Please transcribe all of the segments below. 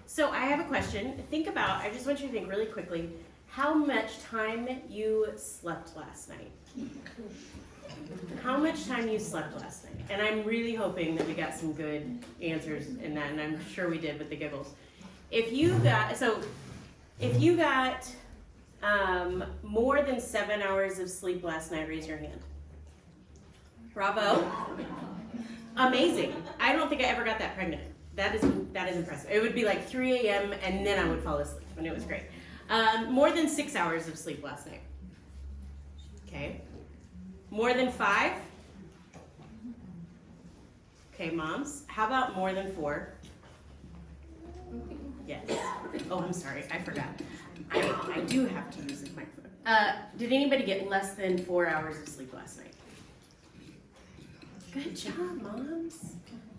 So I have a question. I just want you to think really quickly, how much time you slept last night. How much time you slept last night? And I'm really hoping that we got some good answers in that, and I'm sure we did with the giggles. If you got more than 7 hours of sleep last night, raise your hand. Bravo. Amazing. I don't think I ever got that pregnant. That is impressive. It would be like 3 a.m. and then I would fall asleep, and it was great. More than 6 hours of sleep last night. Okay. More than 5? Okay, moms. How about more than 4? Yes. Oh, I'm sorry. I forgot. I do have to use this microphone. Did anybody get less than 4 hours of sleep last night? Good job, moms.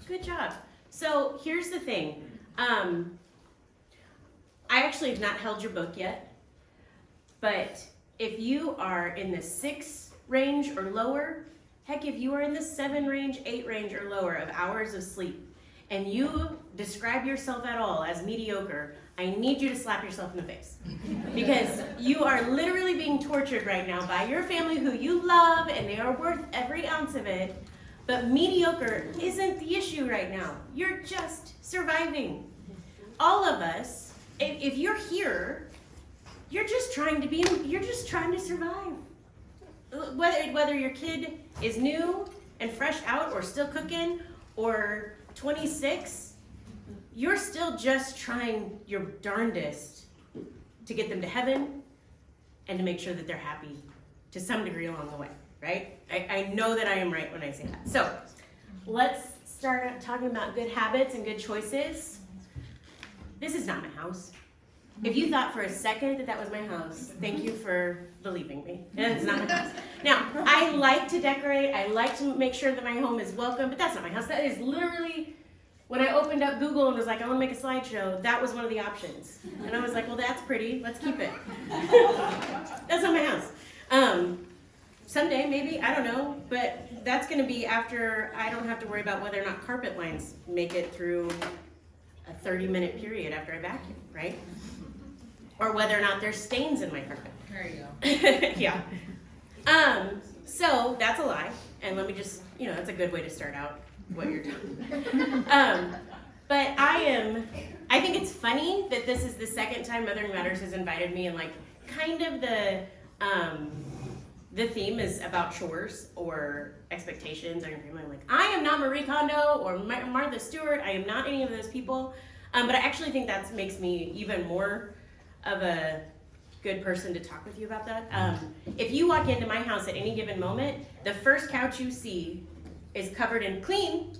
Good job. So here's the thing. I actually have not held your book yet, but if you are in the 6 range or lower, heck, if you are in the 7 range, 8 range or lower of hours of sleep, and you describe yourself at all as mediocre, I need you to slap yourself in the face. Because you are literally being tortured right now by your family who you love, and they are worth every ounce of it. But mediocre isn't the issue right now. You're just surviving. All of us, if you're here, you're just trying to survive. Whether your kid is new and fresh out or still cooking or 26, you're still just trying your darndest to get them to heaven and to make sure that they're happy to some degree along the way, right? I know that I am right when I say that. So let's start talking about good habits and good choices. This is not my house. If you thought for a second that was my house, thank you for believing me. It's not my house. Now, I like to decorate. I like to make sure that my home is welcome, but that's not my house. That is literally, when I opened up Google and was like, I want to make a slideshow, that was one of the options. And I was like, well, that's pretty. Let's keep it. That's not my house. Someday, maybe, I don't know, but that's going to be after I don't have to worry about whether or not carpet lines make it through a 30-minute period after I vacuum, right? Or whether or not there's stains in my carpet. There you go. Yeah. So that's a lie, and let me just, it's a good way to start out what you're doing. But I think it's funny that this is the second time Mothering Matters has invited me, and like kind of the theme is about chores or expectations. I'm like, I am not Marie Kondo or Martha Stewart. I am not any of those people. But I actually think that makes me even more of a good person to talk with you about that. If you walk into my house at any given moment, the first couch you see is covered in clean,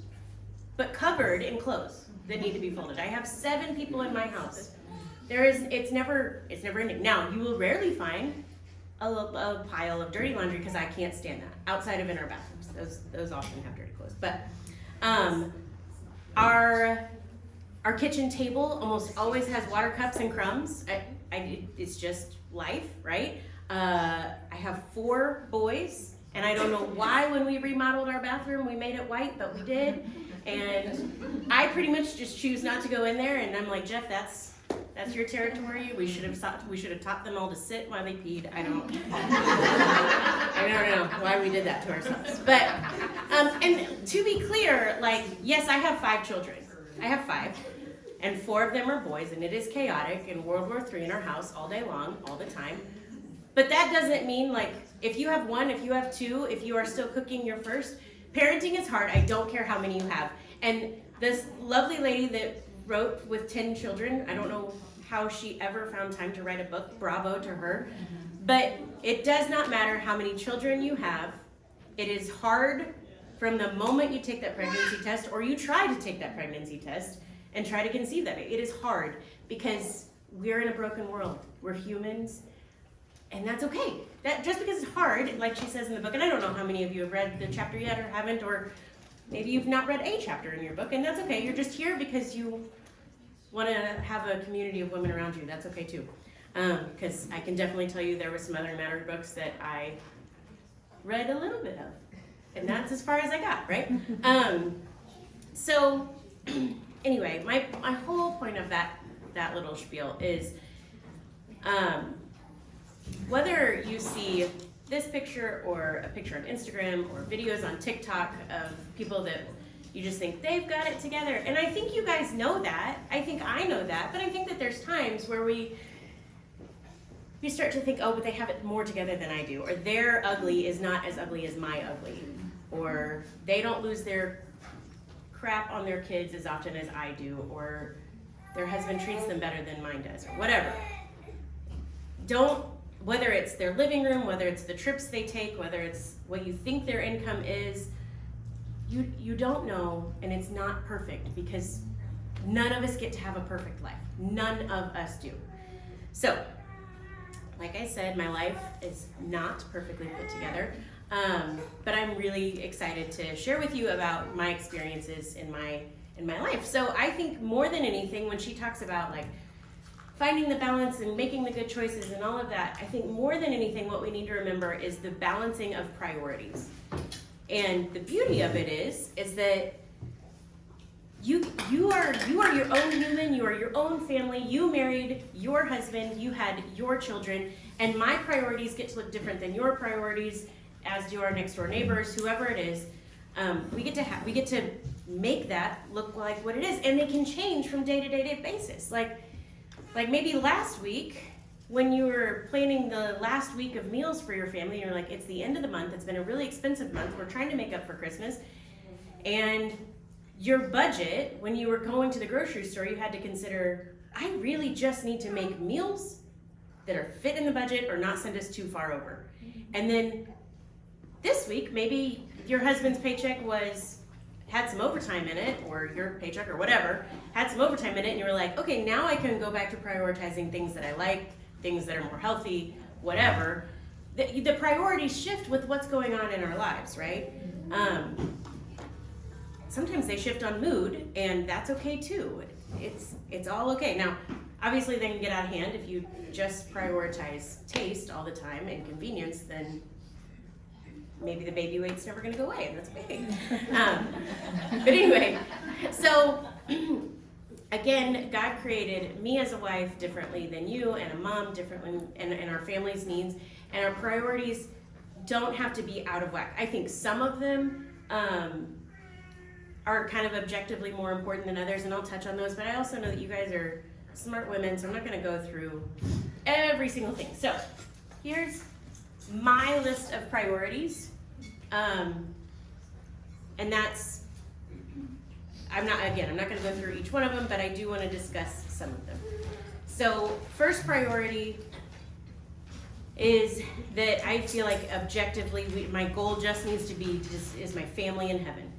but covered in clothes that need to be folded. I have 7 people in my house. It's never ending. Now, you will rarely find a pile of dirty laundry because I can't stand that outside of in our bathrooms. Those often have dirty clothes. But our kitchen table almost always has water cups and crumbs. It's just life, right? I have 4 boys, and I don't know why when we remodeled our bathroom we made it white, but we did. And I pretty much just choose not to go in there, and I'm like, Jeff, that's your territory. We should have taught them all to sit while they peed. I don't know why we did that to ourselves. But and to be clear, like, yes, I have 5 children. I have 5. And 4 of them are boys, and it is chaotic in World War III in our house all day long, all the time. But that doesn't mean, like, if you have 1, if you have 2, if you are still cooking your first, parenting is hard. I don't care how many you have. And this lovely lady that wrote with 10 children, I don't know how she ever found time to write a book. Bravo to her. But it does not matter how many children you have. It is hard from the moment you take that pregnancy test, or you try to take that pregnancy test, and try to conceive that baby. It is hard because we're in a broken world. We're humans, and that's okay. That just because it's hard, like she says in the book, and I don't know how many of you have read the chapter yet or haven't, or maybe you've not read a chapter in your book, and that's okay. You're just here because you want to have a community of women around you. That's okay too. Because I can definitely tell you there were some other Matter books that I read a little bit of, and that's as far as I got, right? So anyway, my whole point of that that little spiel is, whether you see this picture or a picture on Instagram or videos on TikTok of people that you just think they've got it together. And I think you guys know that. I think I know that. But I think that there's times where we start to think, oh, but they have it more together than I do. Or their ugly is not as ugly as my ugly. Or they don't lose their crap on their kids as often as I do. Or their husband treats them better than mine does. Or whatever. Whether it's their living room, whether it's the trips they take, whether it's what you think their income is, you don't know, and it's not perfect, because none of us get to have a perfect life. None of us do. So, like I said, my life is not perfectly put together, but I'm really excited to share with you about my experiences in my life. So I think more than anything, when she talks about like finding the balance and making the good choices and all of that, I think more than anything what we need to remember is the balancing of priorities. And the beauty of it is that you are your own human, you are your own family, you married your husband, you had your children, and my priorities get to look different than your priorities, as do our next door neighbors, whoever it is. We get to make that look like what it is, and they can change from day to day basis. Like maybe last week, when you were planning the last week of meals for your family, you're like, it's the end of the month, it's been a really expensive month, we're trying to make up for Christmas, and your budget, when you were going to the grocery store, you had to consider, I really just need to make meals that are fit in the budget or not send us too far over. And then this week, maybe your husband's paycheck had some overtime in it, or your paycheck or whatever, had some overtime in it, and you were like, okay, now I can go back to prioritizing things that I like, things that are more healthy, whatever. The priorities shift with what's going on in our lives, right? Sometimes they shift on mood, and that's okay too. It's all okay. Now, obviously they can get out of hand if you just prioritize taste all the time and convenience, then maybe the baby weight's never gonna go away, and that's okay. But anyway, so again, God created me as a wife differently than you, and a mom differently, and our family's needs, and our priorities don't have to be out of whack. I think some of them are kind of objectively more important than others, and I'll touch on those, but I also know that you guys are smart women, so I'm not gonna go through every single thing. So here's my list of priorities, and that's, I'm not going to go through each one of them, but I do want to discuss some of them. So first priority is that I feel like objectively, my goal just needs to be, is my family in heaven.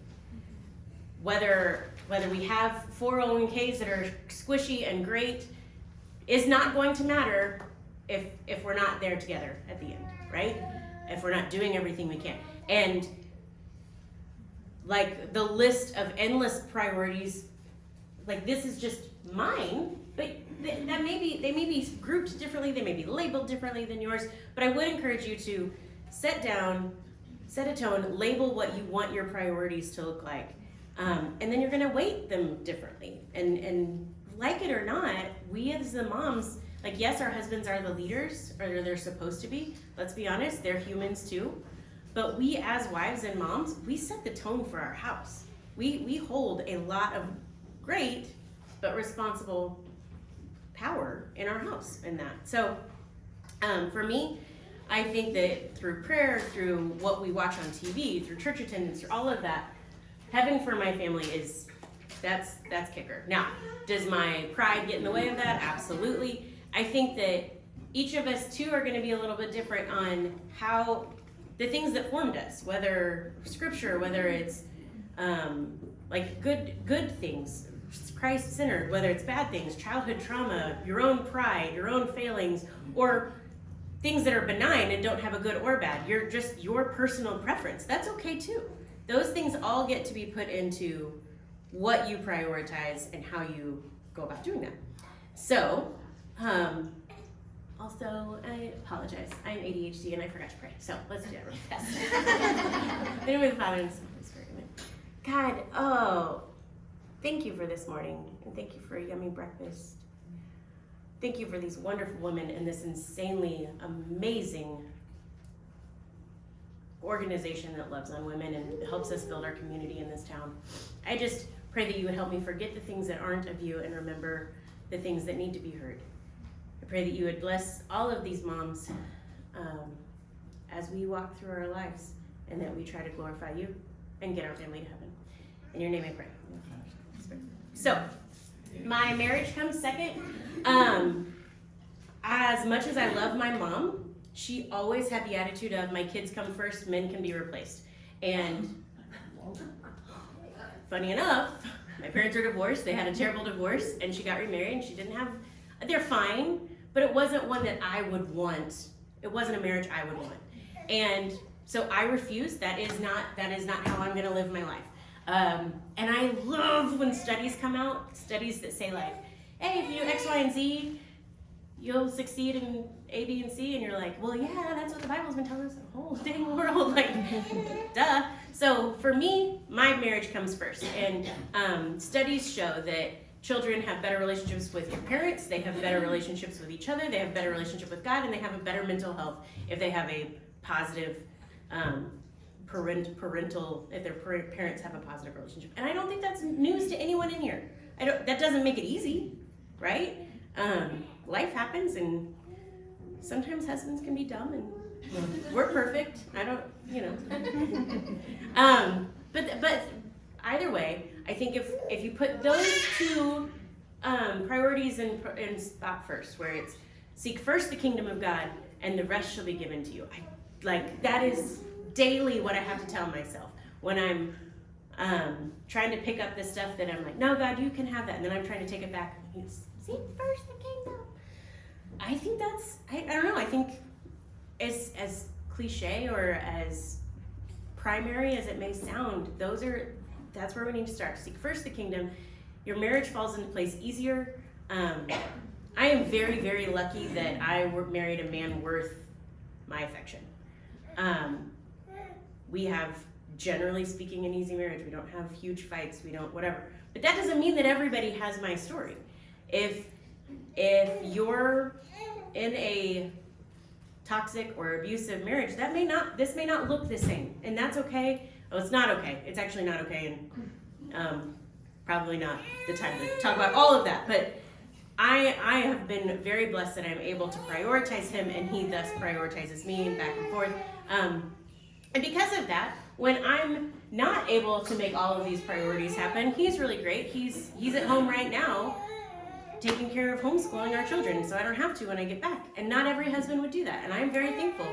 Whether we have 401ks that are squishy and great is not going to matter if we're not there together at the end, right? If we're not doing everything we can. And like the list of endless priorities, like this is just mine, but they may be grouped differently, they may be labeled differently than yours, but I would encourage you to set down, set a tone, label what you want your priorities to look like. And then you're gonna weight them differently. And like it or not, we as the moms, like yes, our husbands are the leaders, or they're supposed to be. Let's be honest, they're humans too. But we as wives and moms, we set the tone for our house. We hold a lot of great but responsible power in our house in that. So for me, I think that through prayer, through what we watch on TV, through church attendance, through all of that, heaven for my family that's kicker. Now, does my pride get in the way of that? Absolutely. I think that each of us too are going to be a little bit different on how the things that formed us, whether scripture, whether it's like good things, Christ-centered, whether it's bad things, childhood trauma, your own pride, your own failings, or things that are benign and don't have a good or bad. You're just your personal preference. That's okay too. Those things all get to be put into what you prioritize and how you go about doing that. So, also, I apologize. I'm ADHD and I forgot to pray. So let's do that really fast. In the name of the Father and the Son and the Holy Spirit. Amen. God, thank you for this morning, and thank you for a yummy breakfast. thank you for these wonderful women and this insanely amazing organization that loves on women and helps us build our community in this town. I just pray that you would help me forget the things that aren't of you and remember the things that need to be heard. I pray that you would bless all of these moms as we walk through our lives, and that we try to glorify you and get our family to heaven. In your name I pray. So, my marriage comes second. As much as I love my mom, she always had the attitude of, my kids come first, men can be replaced. And funny enough, my parents were divorced. They had a terrible divorce, and she got remarried, and she didn't have, they're fine, but it wasn't one that I would want. It wasn't a marriage I would want. And so I refuse. That is not how I'm gonna live my life. And I love when studies come out, studies that say like, hey, if you do X, Y, and Z, you'll succeed in A, B, and C, and you're like, well, yeah, that's what the Bible's been telling us the whole dang world, like, duh. So for me, my marriage comes first, and studies show that children have better relationships with their parents, they have better relationships with each other, they have better relationship with God, and they have a better mental health if they have a positive parental, if their parents have a positive relationship. And I don't think that's news to anyone in here. That doesn't make it easy, right? Life happens, and sometimes husbands can be dumb, and we're perfect. I don't, but either way, I think if you put those two priorities in spot first, where it's seek first the kingdom of God, and the rest shall be given to you. That is daily what I have to tell myself when I'm trying to pick up this stuff that I'm like, no, God, you can have that, and then I'm trying to take it back. Seek first the kingdom. I think I don't know, I think as cliche or as primary as it may sound, that's where we need to start. Seek first the kingdom. Your marriage falls into place easier. I am very, very lucky that I married a man worth my affection. We have, generally speaking, an easy marriage. We don't have huge fights. We don't whatever. But that doesn't mean that everybody has my story. If you're in a toxic or abusive marriage, this may not look the same, and that's okay. Oh, it's not okay. It's actually not okay, and probably not the time to talk about all of that. But I have been very blessed that I'm able to prioritize him, and he thus prioritizes me, back and forth. And because of that, when I'm not able to make all of these priorities happen, he's really great. He's at home right now, taking care of homeschooling our children, so I don't have to when I get back. And not every husband would do that, and I'm very thankful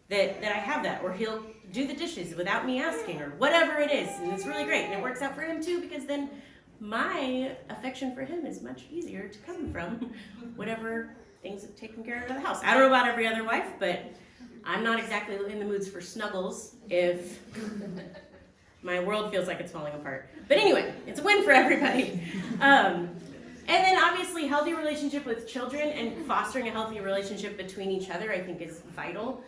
that I have that, or he'll do the dishes without me asking, or whatever it is, and it's really great, and it works out for him too, because then my affection for him is much easier to come from whatever things have taken care of in the house. I don't know about every other wife, but I'm not exactly in the moods for snuggles if my world feels like it's falling apart. But anyway, it's a win for everybody. And then obviously healthy relationship with children and fostering a healthy relationship between each other, I think, is vital.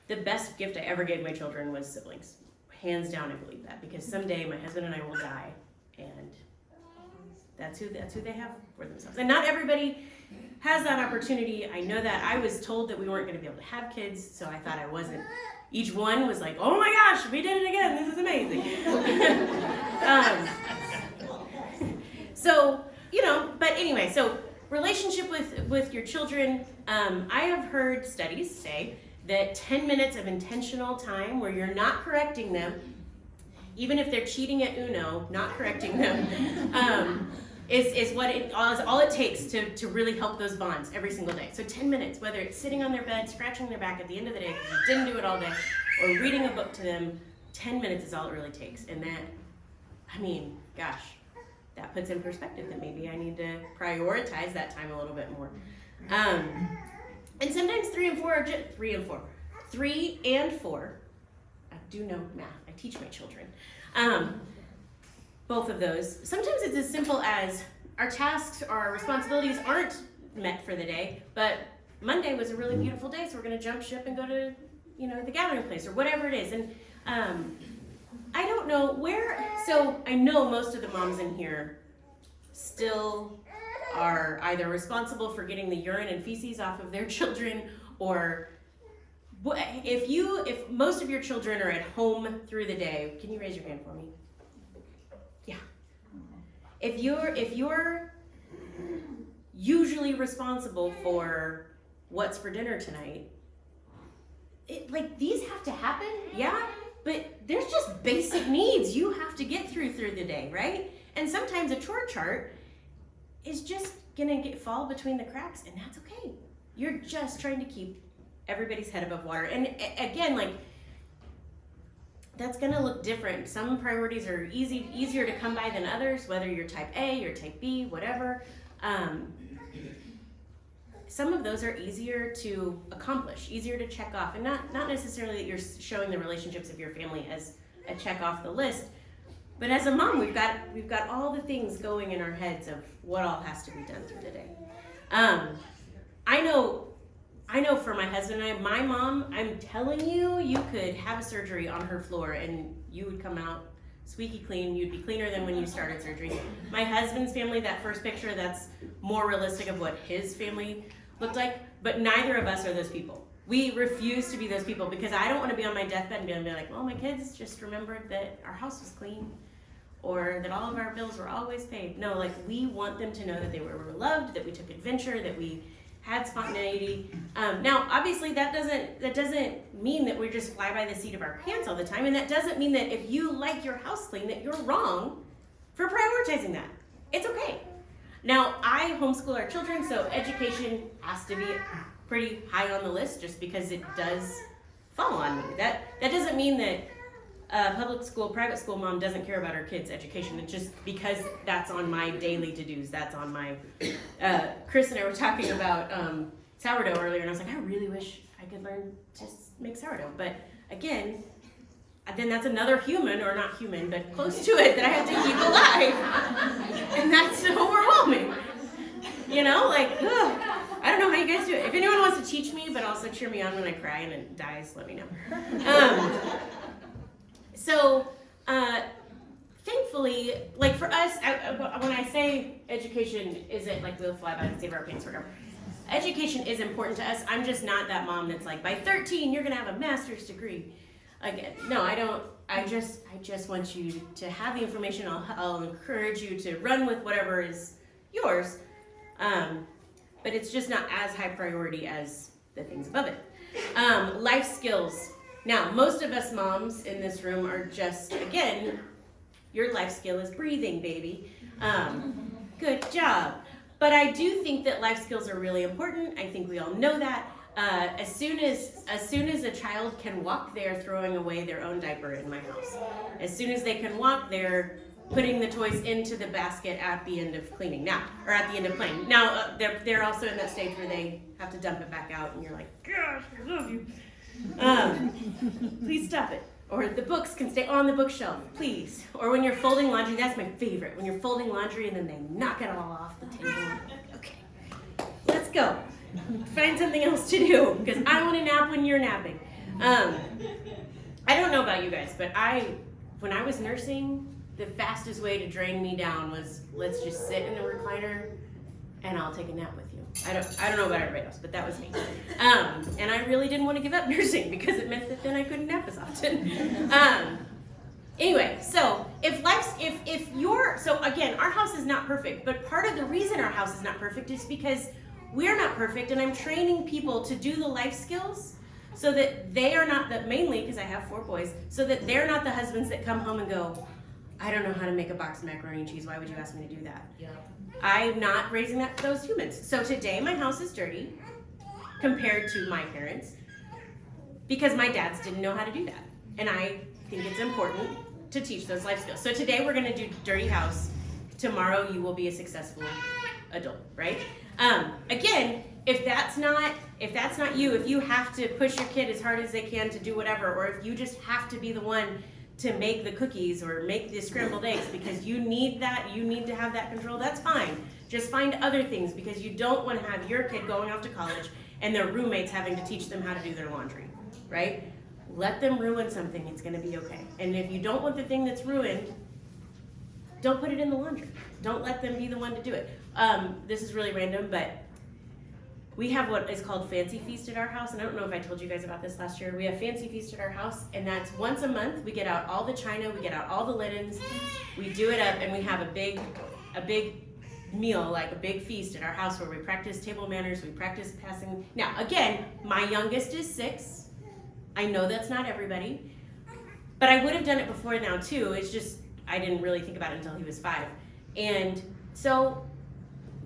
The best gift I ever gave my children was siblings. Hands down, I believe that, because someday my husband and I will die, and that's who they have for themselves. And not everybody has that opportunity. I know that. I was told that we weren't going to be able to have kids, so I thought I wasn't. Each one was like, oh my gosh, we did it again. This is amazing. So, but anyway, so relationship with your children, I have heard studies say that 10 minutes of intentional time where you're not correcting them, even if they're cheating at Uno, not correcting them, is all it takes to really help those bonds every single day. So 10 minutes, whether it's sitting on their bed, scratching their back at the end of the day because you didn't do it all day, or reading a book to them, 10 minutes is all it really takes. And that puts in perspective that maybe I need to prioritize that time a little bit more. And sometimes 3 and 4 are just 3 and 4. 3 and 4, I do know math, I teach my children. Both of those. Sometimes it's as simple as our tasks or our responsibilities aren't met for the day, but Monday was a really beautiful day, so we're gonna jump ship and go to, the gathering place or whatever it is. And I don't know so I know most of the moms in here still are either responsible for getting the urine and feces off of their children, or if most of your children are at home through the day, can you raise your hand for me? Yeah. If you're usually responsible for what's for dinner tonight, these have to happen, yeah, but there's just basic needs you have to get through the day, right? And sometimes a chore chart is just gonna fall between the cracks, and that's okay. You're just trying to keep everybody's head above water. And again, that's gonna look different. Some priorities are easier to come by than others, whether you're type A or type B, whatever. Some of those are easier to accomplish, easier to check off, and not necessarily that you're showing the relationships of your family as a check off the list, but as a mom, we've got all the things going in our heads of what all has to be done through the day. I know for my husband and I, my mom, I'm telling you, you could have a surgery on her floor and you would come out squeaky clean. You'd be cleaner than when you started surgery. My husband's family, that first picture, that's more realistic of what his family looked like, but neither of us are those people. We refuse to be those people because I don't want to be on my deathbed and be like, well, my kids just remembered that our house was clean or that all of our bills were always paid. No, we want them to know that they were loved, that we took adventure, that we had spontaneity. Now, obviously, that doesn't mean that we just fly by the seat of our pants all the time, and that doesn't mean that if you like your house clean, that you're wrong for prioritizing that. It's okay. Now, I homeschool our children, so education has to be pretty high on the list just because it does fall on me. That doesn't mean that public school, private school mom doesn't care about her kids' education. It's just because that's on my daily to-dos. That's on my, Chris and I were talking about sourdough earlier, and I was like, I really wish I could learn to make sourdough. But again, then that's another human, or not human, but close to it, that I have to keep alive. And that's overwhelming. I don't know how you guys do it. If anyone wants to teach me, but also cheer me on when I cry and it dies, let me know. So, thankfully, for us, when I say education isn't we'll fly by the seat of our pants or whatever, education is important to us. I'm just not that mom that's by 13, you're gonna have a master's degree. Again, no, I don't. I just want you to have the information. I'll encourage you to run with whatever is yours, but it's just not as high priority as the things above it. Life skills. Now, most of us moms in this room are just, again, your life skill is breathing, baby. Good job. But I do think that life skills are really important. I think we all know that. As soon as a child can walk, they're throwing away their own diaper in my house. As soon as they can walk, they're putting the toys into the basket at the end of cleaning now, or at the end of playing. Now, they're also in that stage where they have to dump it back out, and you're like, gosh, I love you. Please stop it. Or the books can stay on the bookshelf, please. Or when you're folding laundry, that's my favorite. When you're folding laundry and then they knock it all off the table. Okay, let's go. Find something else to do, because I want to nap when you're napping. I don't know about you guys, but when I was nursing, the fastest way to drain me down was, let's just sit in the recliner and I'll take a nap with you. I don't know about everybody else, but that was me. And I really didn't want to give up nursing because it meant that then I couldn't nap as often. Anyway, so so again, our house is not perfect, but part of the reason our house is not perfect is because we're not perfect, and I'm training people to do the life skills so that they are not mainly because I have 4 boys, so that they're not the husbands that come home and go, I don't know how to make a box of macaroni and cheese. Why would you ask me to do that? Yeah. I'm not raising those humans. So today my house is dirty compared to my parents because my dads didn't know how to do that. And I think it's important to teach those life skills. So today we're going to do dirty house. Tomorrow you will be a successful adult, right? Again, if that's not you, if you have to push your kid as hard as they can to do whatever, or if you just have to be the one to make the cookies or make the scrambled eggs because you need to have that control, that's fine. Just find other things, because you don't want to have your kid going off to college and their roommates having to teach them how to do their laundry, right? Let them ruin something, it's going to be okay. And if you don't want the thing that's ruined, don't put it in the laundry. Don't let them be the one to do it. This is really random, but we have what is called Fancy Feast at our house, and I don't know if I told you guys about this last year. We have Fancy Feast at our house, and that's once a month. We get out all the china, we get out all the linens, we do it up, and we have a big meal, like a big feast at our house where we practice table manners, we practice passing. Now, again, my youngest is 6. I know that's not everybody, but I would have done it before now too. It's just, I didn't really think about it until he was 5. And so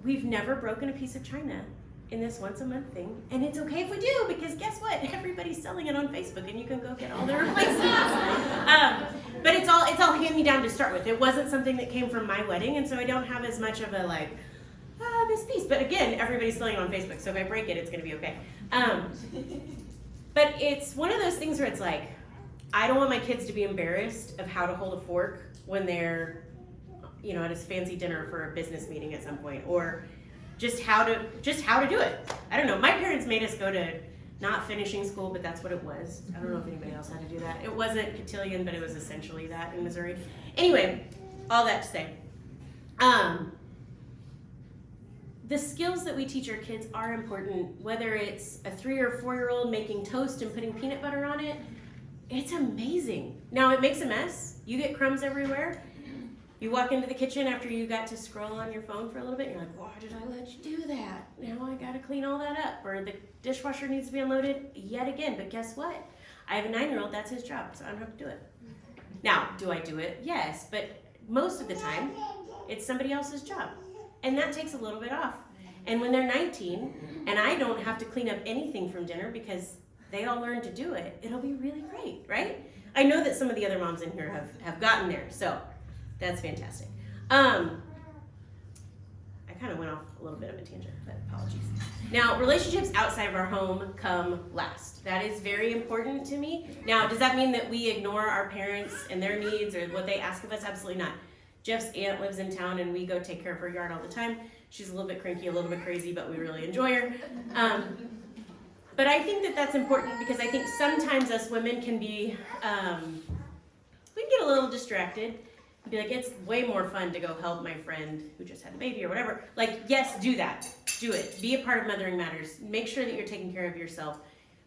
we've never broken a piece of china in this once a month thing, and it's okay if we do, because guess what? Everybody's selling it on Facebook, and you can go get all the replacements. But it's all hand me down to start with. It wasn't something that came from my wedding, and so I don't have as much of a like, this piece. But again, everybody's selling it on Facebook, so if I break it, it's gonna be okay. But it's one of those things where it's like, I don't want my kids to be embarrassed of how to hold a fork when they're, at a fancy dinner for a business meeting at some point, or just how to do it. I don't know. My parents made us go to not finishing school, but that's what it was. I don't know if anybody else had to do that. It wasn't cotillion, but it was essentially that in Missouri. Anyway, all that to say, the skills that we teach our kids are important, whether it's a 3 or 4-year-old making toast and putting peanut butter on it. It's amazing. Now, it makes a mess. You get crumbs everywhere. You walk into the kitchen after you got to scroll on your phone for a little bit, and you're like, why did I let you do that? Now I gotta clean all that up. Or the dishwasher needs to be unloaded yet again. But guess what? I have a 9-year-old, that's his job, so I don't have to do it. Now, do I do it? Yes, but most of the time, it's somebody else's job. And that takes a little bit off. And when they're 19, and I don't have to clean up anything from dinner because they all learn to do it, it'll be really great, right? I know that some of the other moms in here have gotten there, so that's fantastic. I kind of went off a little bit of a tangent, but apologies. Now, relationships outside of our home come last. That is very important to me. Now, does that mean that we ignore our parents and their needs or what they ask of us? Absolutely not. Jeff's aunt lives in town, and we go take care of her yard all the time. She's a little bit cranky, a little bit crazy, but we really enjoy her. But I think that that's important because I think sometimes us women can be, we can get a little distracted. Be like, it's way more fun to go help my friend who just had a baby or whatever. Like, yes, do that. Do it. Be a part of Mothering Matters. Make sure that you're taking care of yourself.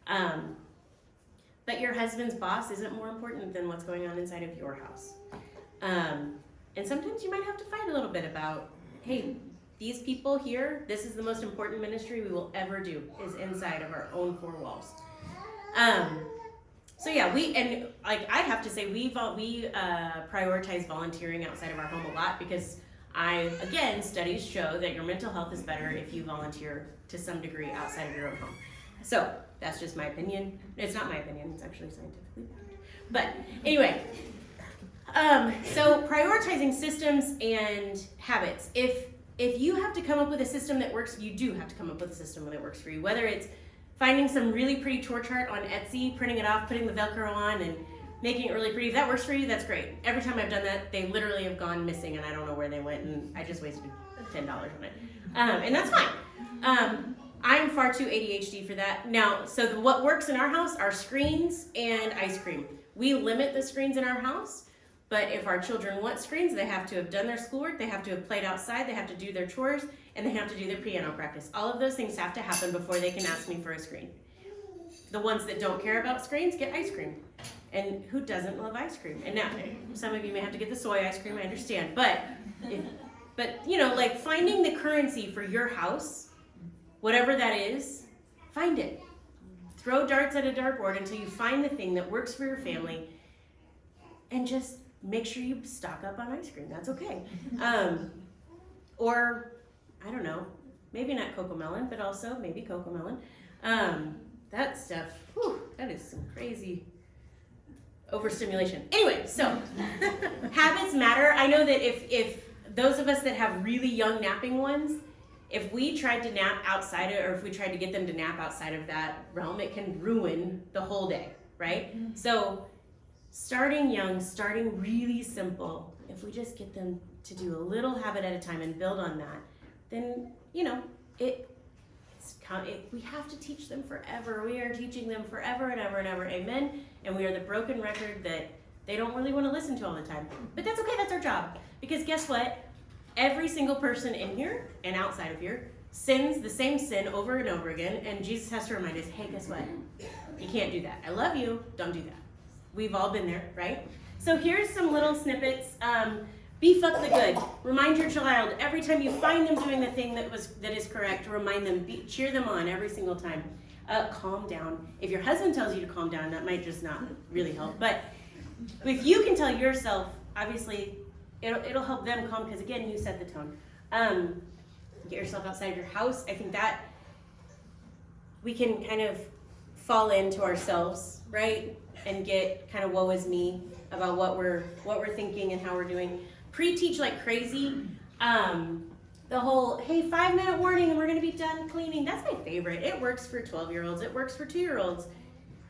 But your husband's boss isn't more important than what's going on inside of your house. And sometimes you might have to fight a little bit about, hey, these people here, this is the most important ministry we will ever do, is inside of our own 4 walls. So yeah, I have to say, we prioritize volunteering outside of our home a lot because studies show that your mental health is better if you volunteer to some degree outside of your own home. So that's just my opinion. It's not my opinion, it's actually scientifically backed. But anyway, so prioritizing systems and habits. If you have to come up with a system that works, you do have to come up with a system that works for you, whether it's finding some really pretty chore chart on Etsy, printing it off, putting the Velcro on, and making it really pretty. If that works for you, that's great. Every time I've done that, they literally have gone missing, and I don't know where they went, and I just wasted $10 on it. And that's fine. I'm far too ADHD for that. Now, so what works in our house are screens and ice cream. We limit the screens in our house, but if our children want screens, they have to have done their schoolwork, they have to have played outside, they have to do their chores, and they have to do their piano practice. All of those things have to happen before they can ask me for a screen. The ones that don't care about screens get ice cream. And who doesn't love ice cream? And now, some of you may have to get the soy ice cream, I understand. But like finding the currency for your house, whatever that is, find it. Throw darts at a dartboard until you find the thing that works for your family, and just make sure you stock up on ice cream. That's okay. Or, I don't know, maybe not Cocomelon, but also maybe Cocomelon. That stuff, that is some crazy overstimulation. Anyway, so habits matter. I know that if those of us that have really young napping ones, if we tried to nap outside of, or if we tried to get them to nap outside of that realm, it can ruin the whole day, right? Mm-hmm. So starting young, starting really simple, if we just get them to do a little habit at a time and build on that, then, we have to teach them forever. We are teaching them forever and ever and ever. Amen. And we are the broken record that they don't really want to listen to all the time. But that's okay, that's our job. Because guess what? Every single person in here and outside of here sins the same sin over and over again, and Jesus has to remind us, hey, guess what? You can't do that. I love you, don't do that. We've all been there, right? So here's some little snippets. Beef up the good. Remind your child every time you find them doing the thing that is correct, remind them, cheer them on every single time. Calm down. If your husband tells you to calm down, that might just not really help. But if you can tell yourself, obviously, it'll help them calm, because again, you set the tone. Get yourself outside your house. I think that we can kind of fall into ourselves, right? And get kind of woe is me about what we're thinking and how we're doing. Pre-teach like crazy. The whole, hey, 5-minute warning and we're gonna be done cleaning. That's my favorite. It works for 12-year-olds. It works for 2-year-olds.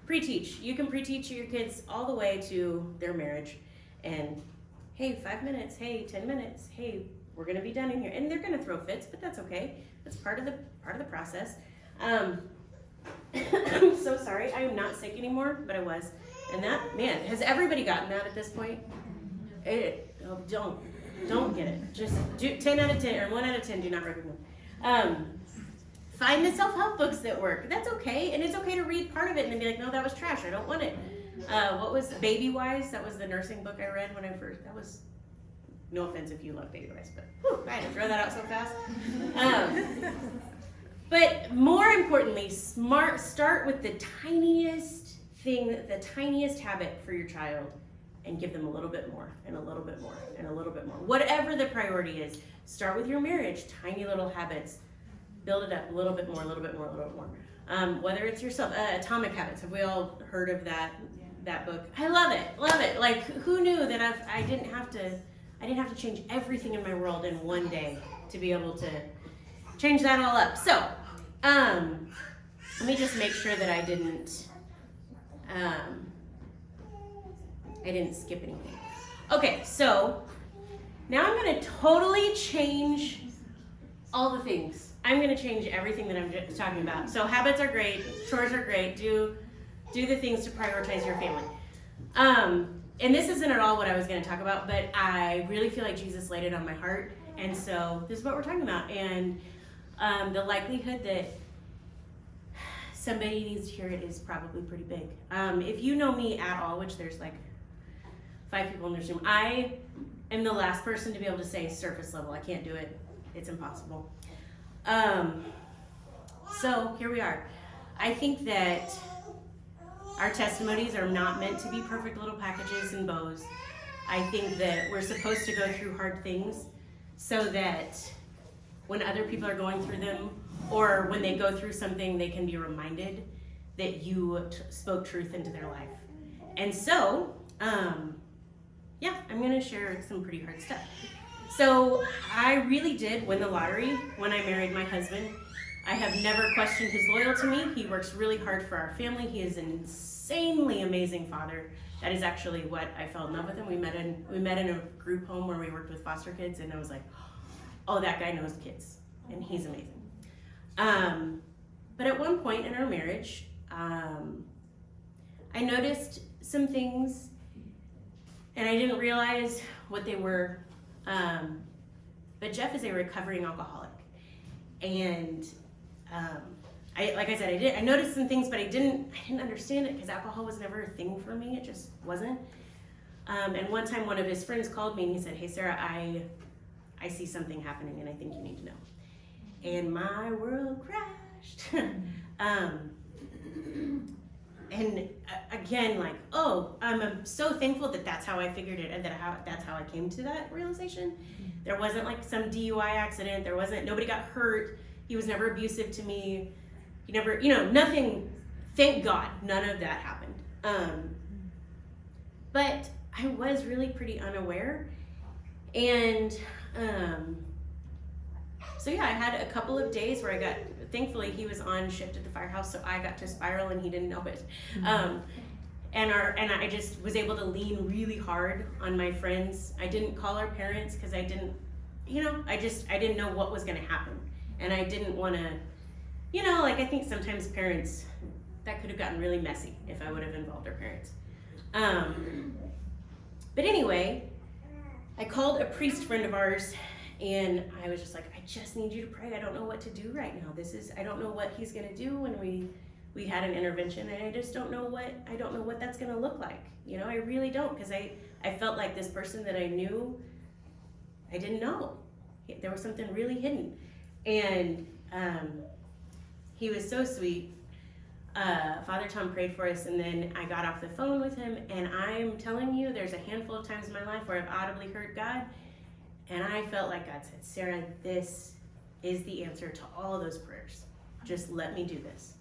Pre-teach. You can pre-teach your kids all the way to their marriage. And hey, 5 minutes. Hey, 10 minutes. Hey, we're gonna be done in here. And they're gonna throw fits, but that's okay. That's part of the process. I'm so sorry. I am not sick anymore, but I was. And that, man, has everybody gotten that at this point? Don't get it. Just do 10 out of 10 or 1 out of 10. Do not recommend. Find the self-help books that work. That's okay, and it's okay to read part of it and then be like, no, that was trash. I don't want it. What was Baby Wise? That was the nursing book I read when I first. That was. No offense if you love Baby Wise, but whew, I had to throw that out so fast. But more importantly, start with the tiniest thing, the tiniest habit for your child, and give them a little bit more, and a little bit more, and a little bit more. Whatever the priority is, start with your marriage, tiny little habits, build it up a little bit more, a little bit more, a little bit more. Whether it's yourself, Atomic Habits, have we all heard of that book? I love it. Like, who knew that I didn't have to change everything in my world in one day to be able to change that all up. So, let me just make sure that I didn't skip anything. Okay, so now I'm going to totally change all the things. I'm going to change everything that I'm talking about. So habits are great, chores are great. Do the things to prioritize your family. And this isn't at all what I was going to talk about, but I really feel like Jesus laid it on my heart, and so this is what we're talking about. And the likelihood that somebody needs to hear it is probably pretty big. If you know me at all, which there's like 5 people in this room, I am the last person to be able to say surface level. I can't do it. It's impossible. So here we are. I think that our testimonies are not meant to be perfect little packages and bows. I think that we're supposed to go through hard things so that when other people are going through them, or when they go through something, they can be reminded that you spoke truth into their life. And so, yeah, I'm gonna share some pretty hard stuff. So I really did win the lottery when I married my husband. I have never questioned his loyalty to me. He works really hard for our family. He is an insanely amazing father. That is actually what I fell in love with him. We met in a group home where we worked with foster kids, and I was like, oh, that guy knows kids, and he's amazing. But at one point in our marriage, I noticed some things, and I didn't realize what they were. But Jeff is a recovering alcoholic, and I noticed some things, but I didn't understand it because alcohol was never a thing for me. It just wasn't. And one time, one of his friends called me and he said, "Hey, Sarah, I see something happening, and I think you need to know." And my world crashed. And again, like, oh, I'm so thankful that that's how I figured it, and that's how I came to that realization. There wasn't like some DUI accident. Nobody got hurt. He was never abusive to me. He never, nothing, thank God, none of that happened. But I was really pretty unaware. And so yeah, I had a couple of days where thankfully he was on shift at the firehouse, so I got to spiral and he didn't know it. And I just was able to lean really hard on my friends. I didn't call our parents because I didn't, I didn't know what was gonna happen. And I didn't wanna, I think sometimes parents, that could have gotten really messy if I would have involved our parents. But anyway, I called a priest friend of ours, and I was just like, I just need you to pray. I don't know what to do right now. I don't know what he's going to do when we had an intervention, and I just don't know what that's going to look like. I really don't, because I felt like this person that I knew, I didn't know. There was something really hidden. And he was so sweet. Father Tom prayed for us, and then I got off the phone with him, and I'm telling you, there's a handful of times in my life where I've audibly heard God, and I felt like God said, Sarah, this is the answer to all of those prayers. Just let me do this.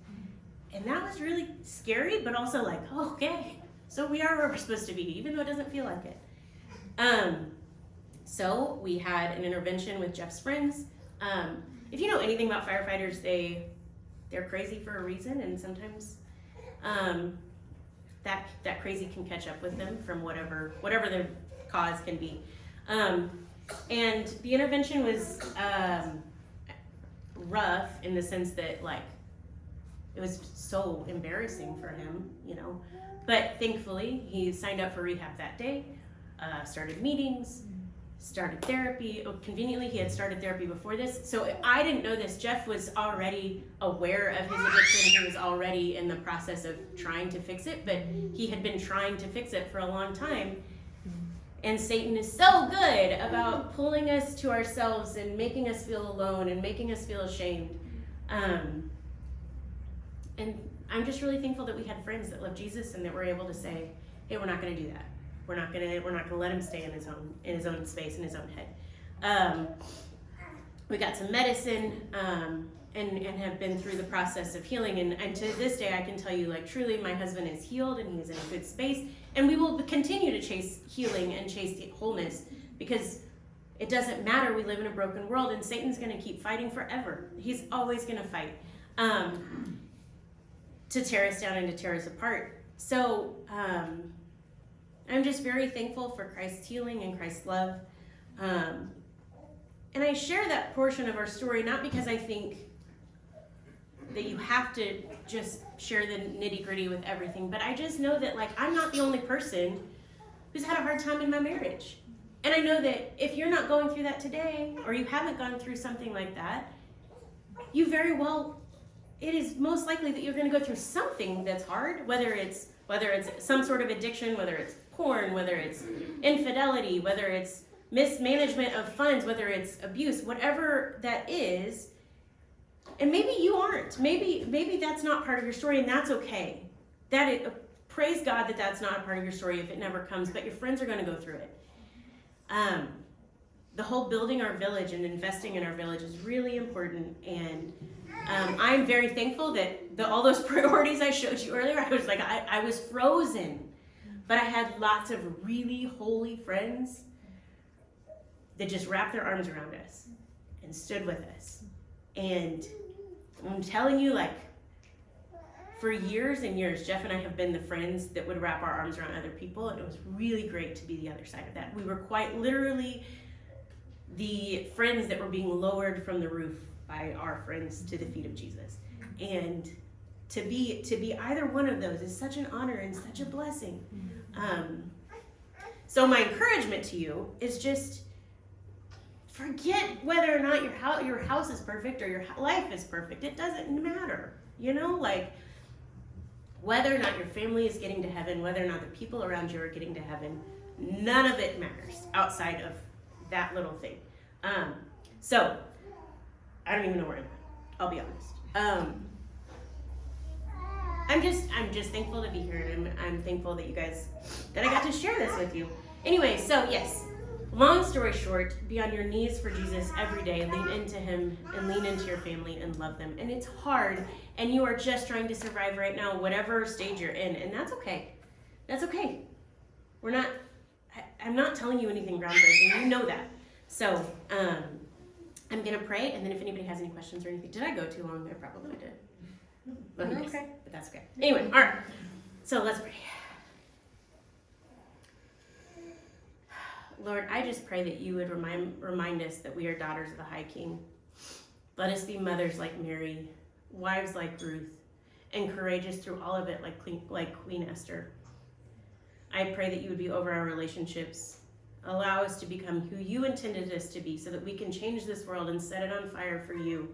And that was really scary, but also like, oh, okay, so we are where we're supposed to be, even though it doesn't feel like it. So we had an intervention with Jeff's friends. If you know anything about firefighters, they're crazy for a reason, and sometimes that crazy can catch up with them from whatever the cause can be. And the intervention was rough in the sense that, like, it was so embarrassing for him, But thankfully, he signed up for rehab that day, started meetings, started therapy. Conveniently, he had started therapy before this. So I didn't know this. Jeff was already aware of his addiction. He was already in the process of trying to fix it, but he had been trying to fix it for a long time. And Satan is so good about pulling us to ourselves and making us feel alone and making us feel ashamed. And I'm just really thankful that we had friends that love Jesus and that were able to say, hey, we're not going to do that. We're not gonna let him stay in his own space, in his own head. We got some medicine, and have been through the process of healing. And to this day, I can tell you, like, truly, my husband is healed and he's in a good space. And we will continue to chase healing and chase wholeness, because it doesn't matter. We live in a broken world, and Satan's gonna keep fighting forever. He's always gonna fight to tear us down and to tear us apart. So. I'm just very thankful for Christ's healing and Christ's love. And I share that portion of our story not because I think that you have to just share the nitty-gritty with everything, but I just know that, like, I'm not the only person who's had a hard time in my marriage. And I know that if you're not going through that today, or you haven't gone through something like that, it is most likely that you're going to go through something that's hard, whether it's some sort of addiction, whether it's porn, whether it's infidelity, whether it's mismanagement of funds, whether it's abuse, whatever that is. And maybe you aren't. Maybe that's not part of your story, and that's okay. Praise God that that's not a part of your story if it never comes, but your friends are going to go through it. The whole building our village and investing in our village is really important, and I'm very thankful that all those priorities I showed you earlier, I was frozen. But I had lots of really holy friends that just wrapped their arms around us and stood with us. And I'm telling you, like, for years and years, Jeff and I have been the friends that would wrap our arms around other people, and it was really great to be the other side of that. We were quite literally the friends that were being lowered from the roof by our friends to the feet of Jesus. And to be either one of those is such an honor and such a blessing. So my encouragement to you is just forget whether or not your house is perfect or your life is perfect. It doesn't matter, like, whether or not your family is getting to heaven, whether or not the people around you are getting to heaven, none of it matters outside of that little thing. So I don't even know where I'm at, I'll be honest. I'm just thankful to be here, and I'm thankful that I got to share this with you. Anyway, so yes, long story short, be on your knees for Jesus every day, lean into him and lean into your family and love them. And it's hard, and you are just trying to survive right now, whatever stage you're in, and that's okay. That's okay. I'm not telling you anything groundbreaking, you know that. So, I'm gonna pray, and then if anybody has any questions or anything, did I go too long? I probably did. Okay, but that's okay. Anyway, all right. So let's pray. Lord, I just pray that you would remind us that we are daughters of the High King. Let us be mothers like Mary, wives like Ruth, and courageous through all of it like Queen Esther. I pray that you would be over our relationships. Allow us to become who you intended us to be so that we can change this world and set it on fire for you,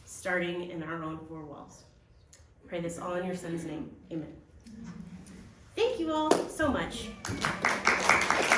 starting in our own four walls. Pray this all in your son's name. Amen. Thank you all so much.